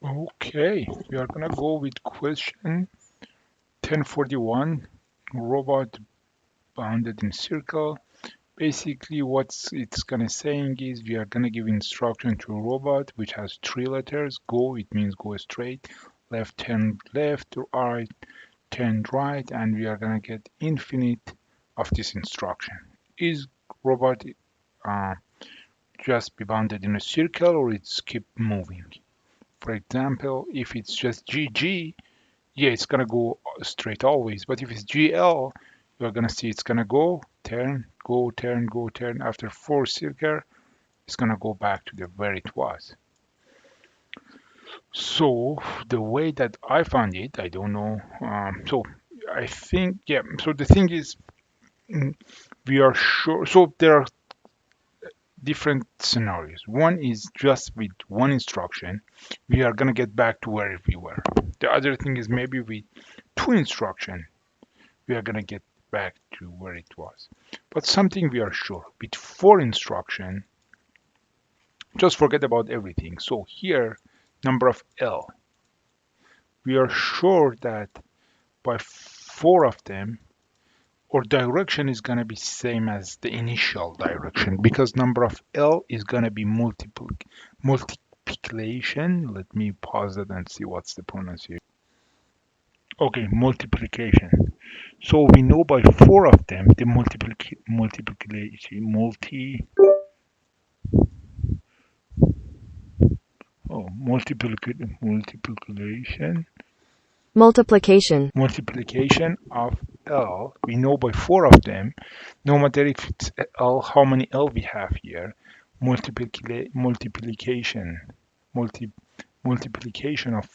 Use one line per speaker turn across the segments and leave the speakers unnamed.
Okay, we are gonna go with question 1041, robot bounded in circle. Basically, what's it's gonna saying is we are gonna give instruction to a robot which has three letters. Go, it means go straight. Left, turn left. Right, turn right. And we are gonna get infinite of this instruction. Is robot uh, just be bounded in a circle or it's keep moving? For example, if it's just GG, yeah, it's gonna go straight always. But if it's GL, you're gonna see it's gonna go, turn, go, turn, go, turn. After four circle, it's gonna go back to the where it was. So the way that I found it, I don't know. So I think, yeah. So the thing is, mm, we are sure. So there are different scenarios. One is just with one instruction, we are gonna get back to where we were. The other thing is maybe with two instruction, we are gonna get back to where it was. But something we are sure, with four instruction, just forget about everything. So here, number of L, we are sure that by four of them, our direction is gonna be same as the initial direction because number of L is gonna be multiplication. Let me pause it and see what's the pronunciation. Okay, multiplication. So we know by four of them, the multiplication, multiplication,
Multiplication.
multiplication of L. We know by four of them, no matter if it's L, how many L we have here, multiplication, multi, multiplication of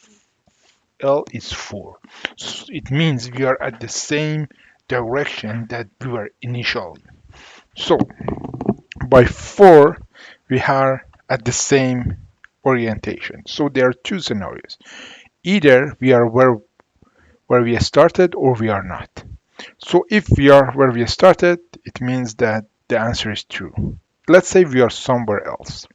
L is 4. So it means we are at the same direction that we were initially. So by 4, we are at the same orientation. So there are two scenarios. Either we are where we started or we are not. So if we are where we started, it means that the answer is true. Let's say we are somewhere else.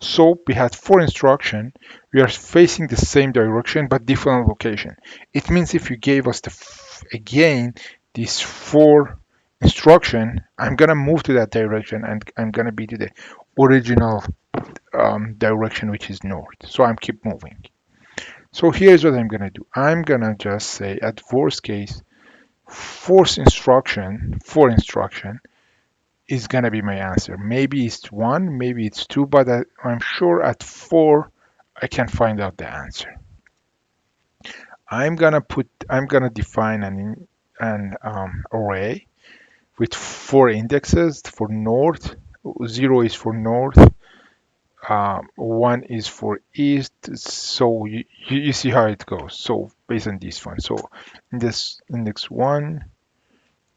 So we had four instructions. We are facing the same direction but different location. It means if you gave us again these four instruction, I'm gonna move to that direction and I'm gonna be to the original direction, which is north. So I'm keep moving. So here's what I'm gonna do. I'm gonna just say at worst case, four instruction is gonna be my answer. Maybe it's one, maybe it's two, but I'm sure at four I can find out the answer. I'm gonna define an array with four indexes for north. Zero is for north. One is for east. So you see how it goes. So based on this one. So in this index one,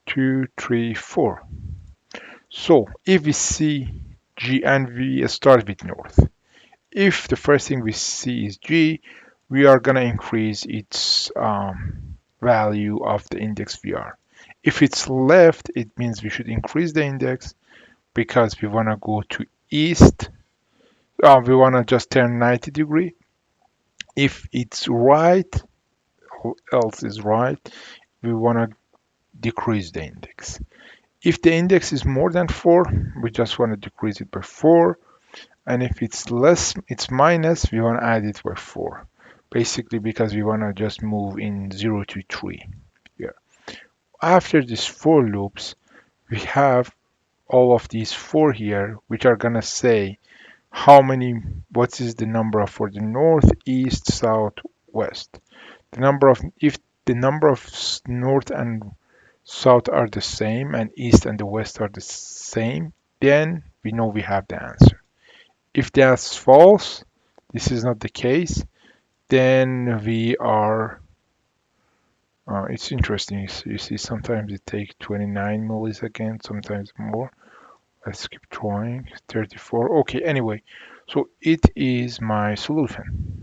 two, three, four. So if we see G and we start with north, if the first thing we see is G, we are gonna increase its value of the index VR. If it's left, it means we should increase the index because we wanna go to east. We wanna just turn 90 degree. If it's right, else is right, we wanna decrease the index. If the index is more than 4, we just want to decrease it by 4. And if it's less, it's minus, we want to add it by 4. Basically because we want to just move in 0 to 3 here. After these 4 loops, we have all of these 4 here, which are going to say what is the number for the north, east, south, west. If the number of north and south are the same and east and the west are the same, then we know we have the answer. If that's false, this is not the case, then we are, it's interesting. You see, sometimes it takes 29 milliseconds, sometimes more. Let's keep trying. 34. Okay, anyway, so it is my solution.